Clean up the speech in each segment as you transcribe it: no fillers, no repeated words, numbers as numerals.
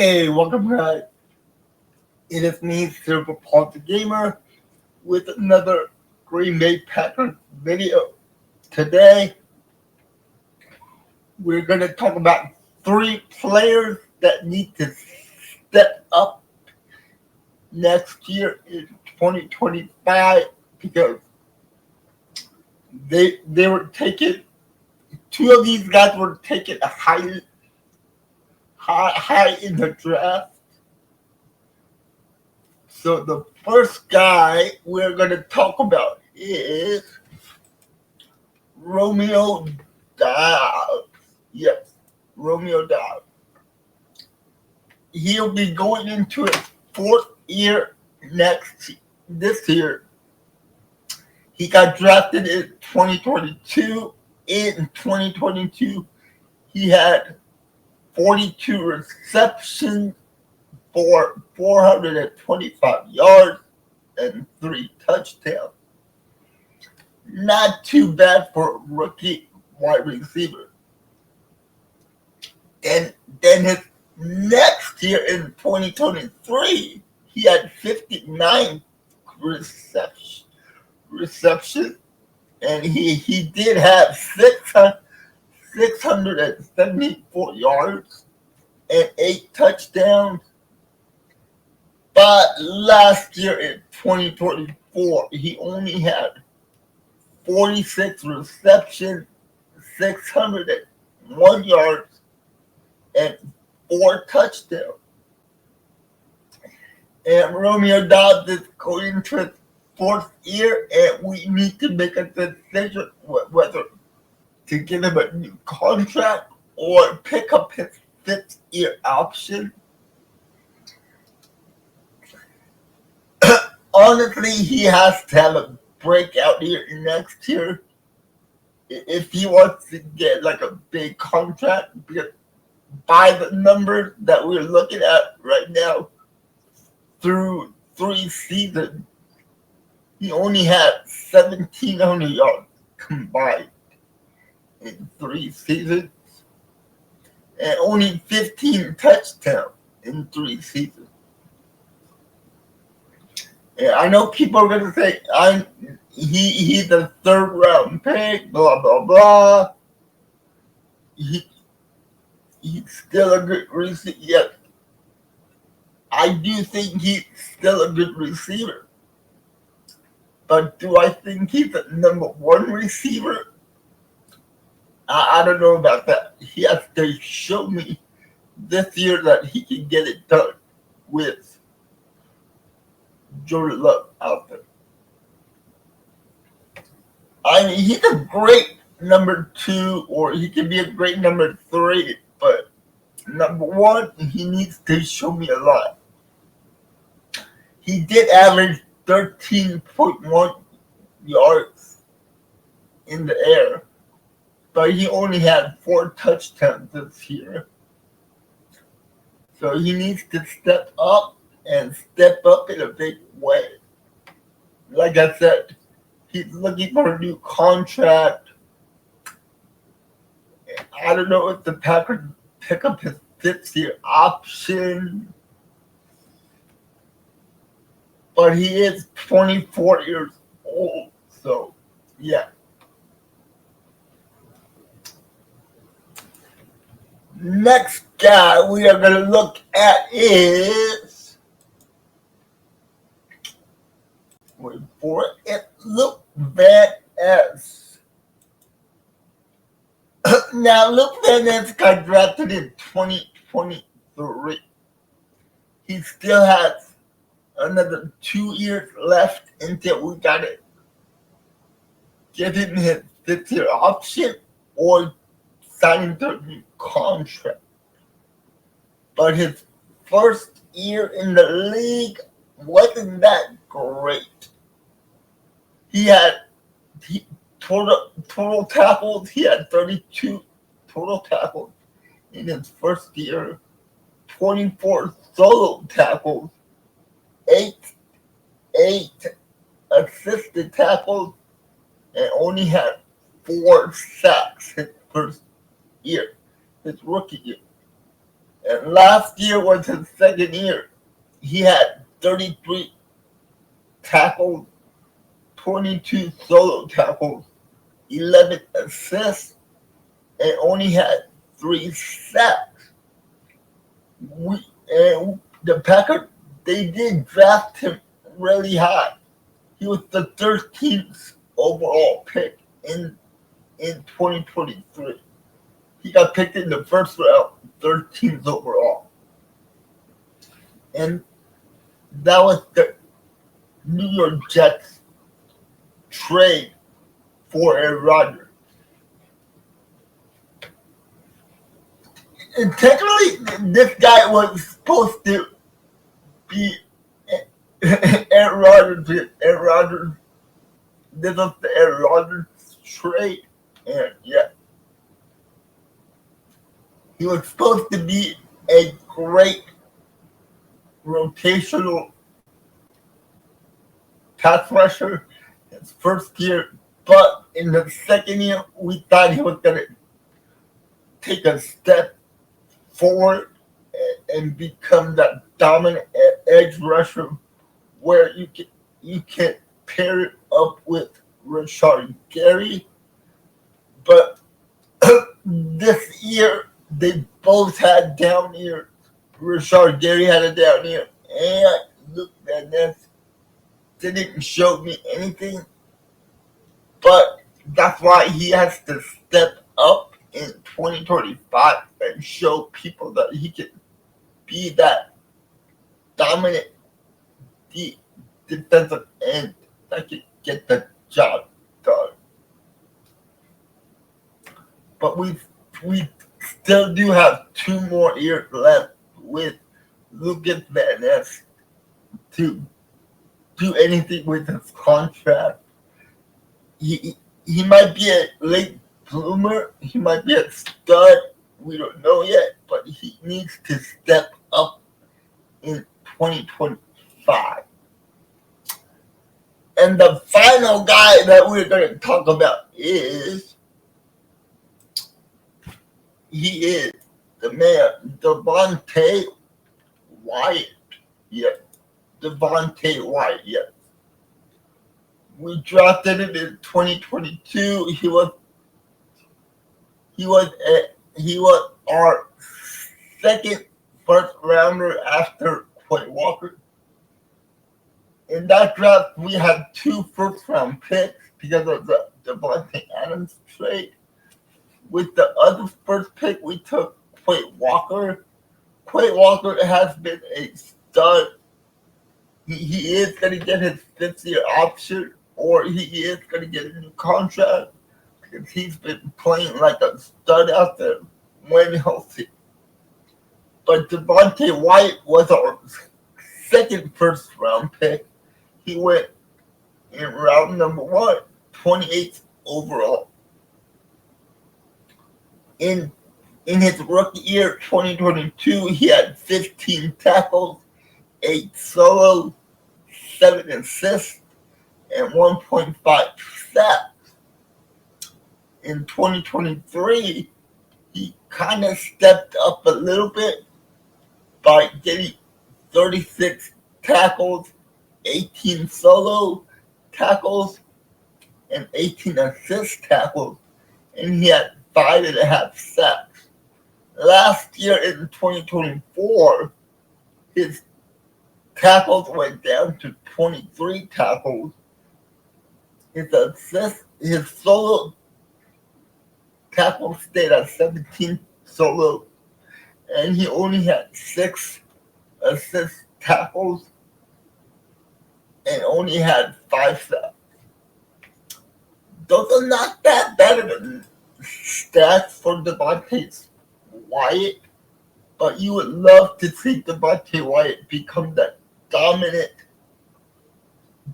Hey, welcome back. It is me, Silver Paul the Gamer, with another Green Bay Packers video. Today, we're going to talk about three players that need to step up next year in 2025 because they were taken. Two of these guys were taken high in the draft. So the first guy we're going to talk about is Romeo Doubs. Yes, Romeo Doubs. He'll be going into his fourth year this year. He got drafted in 2022. In 2022, he had 42 receptions for 425 yards and 3 touchdowns. Not too bad for a rookie wide receiver. And then his next year in 2023, he had 59 receptions, and he did have 674 yards and 8 touchdowns. But last year in 2024, he only had 46 receptions, 601 yards, and 4 touchdowns. And Romeo Doubs is going into his fourth year, and we need to make a decision whether to give him a new contract or pick up his fifth year option. Honestly, he has to have a breakout year next year if he wants to get like a big contract, because by the numbers that we're looking at right now, through 3 seasons, he only had 1,700 yards combined in 3 seasons and only 15 touchdowns in 3 seasons. And I know people are going to say he's a third round pick, blah, blah, blah. He's still a good receiver. Yes, I do think he's still a good receiver. But do I think he's a number one receiver? I don't know about that. He has to show me this year that he can get it done with Jordan Love out there. I mean, he's a great number 2, or he can be a great number 3, but number 1, he needs to show me a lot. He did average 13.1 yards in the air, but he only had 4 touchdowns this year. So he needs to step up and step up in a big way. Like I said, he's looking for a new contract. I don't know if the Packers pick up his 5th year option, but he is 24 years old. So, yeah. Next guy we are going to look at is, wait for it, Luke Van Ness. Now, Luke Van Ness got drafted in 2023. He still has another 2 years left until we got to give him his 5th year option or signing to a new contract. But his first year in the league wasn't that great. He had total tackles. He had 32 total tackles in his first year, 24 solo tackles, 8 assisted tackles, and only had 4 sacks his first year, his rookie year. And last year was his second year. He had 33 tackles, 22 solo tackles, 11 assists, and only had 3 sacks. The Packers, they did draft him really high. He was the 13th overall pick in 2023. He got picked in the first round, 13th overall. And that was the New York Jets trade for Aaron Rodgers. And technically, this guy was supposed to be Aaron Rodgers. Aaron Rodgers. This was the Aaron Rodgers trade. And yeah, he was supposed to be a great rotational pass rusher his first year, but in the second year, we thought he was going to take a step forward and become that dominant edge rusher where you can pair it up with Rashard Gary. But this year, they both had down years. Rashard Gary had a down year, and Luke Van Ness didn't show me anything. But that's why he has to step up in 2025 and show people that he can be that dominant defensive end that can get the job done. But we still do have 2 more years left with Lucas Van Ness to do anything with his contract. He might be a late bloomer. He might be a stud. We don't know yet, but he needs to step up in 2025. And the final guy that we're going to talk about is the man, Devontae Wyatt. Yeah, Devontae Wyatt. Yeah. We drafted him in 2022. He was our second first rounder after Quay Walker. In that draft, we had 2 first round picks because of the Devontae Adams trade. With the other first pick, we took Quay Walker. Quay Walker has been a stud. He is going to get his 5th-year option, or he is going to get a new contract because he's been playing like a stud out there when healthy. But Devontae Wyatt was our second first round pick. He went in round number 1, 28th overall. In his rookie year, 2022, he had 15 tackles, 8 solos, 7 assists, and 1.5 sacks. In 2023, he kind of stepped up a little bit by getting 36 tackles, 18 solo tackles, and 18 assist tackles, and he had 5.5 sacks. Last year in 2024, his tackles went down to 23 tackles. His solo tackles stayed at 17 solo, and he only had 6 assist tackles and only had 5 sacks. Those are not that bad of a stats for Devontae Wyatt, but you would love to see Devontae Wyatt become that dominant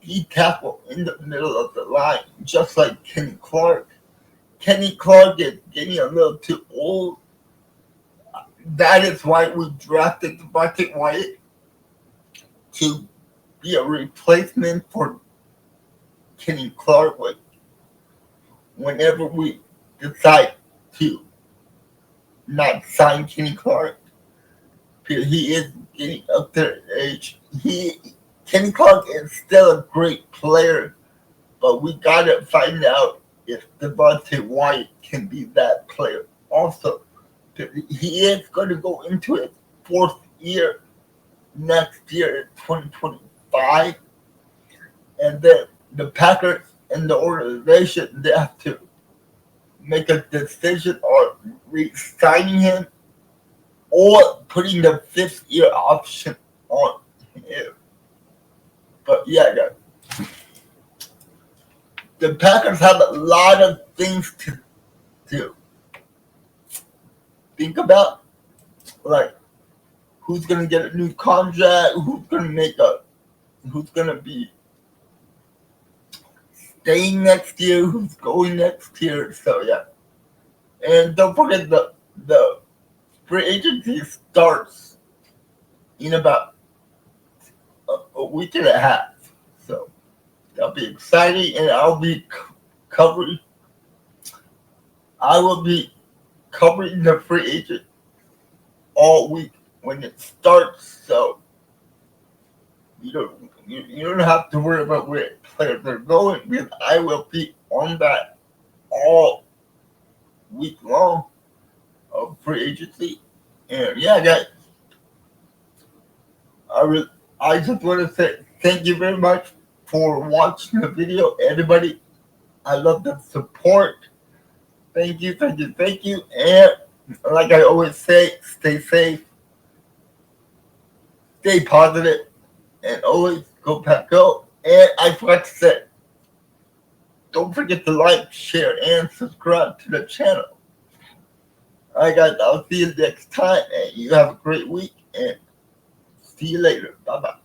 D tackle in the middle of the line, just like Kenny Clark. Kenny Clark is getting a little too old. That is why we drafted Devontae Wyatt to be a replacement for Kenny Clark whenever we decide to not sign Kenny Clark. He is getting up there in age. Kenny Clark is still a great player, but we gotta find out if Devontae Wyatt can be that player. Also, he is going to go into his fourth year next year in 2025, and then the Packers and the organization, they have to make a decision on re-signing him or putting the fifth year option on him. But yeah, guys, the Packers have a lot of things to think about, like who's gonna get a new contract, who's gonna be staying next year, who's going next year. So yeah, and don't forget the free agency starts in about a week and a half. So that'll be exciting, and I'll be covering. I will be covering the free agent all week when it starts. So you don't have to worry about where players are going, because I will be on that all week long of free agency. And yeah, guys, I just want to say thank you very much for watching the video, everybody. I love the support. Thank you, thank you, thank you. And like I always say, stay safe, stay positive, and always go Pack Go. And I forgot to say, don't forget to like, share, and subscribe to the channel. Alright guys, I'll see you next time, and you have a great week, and see you later. Bye-bye.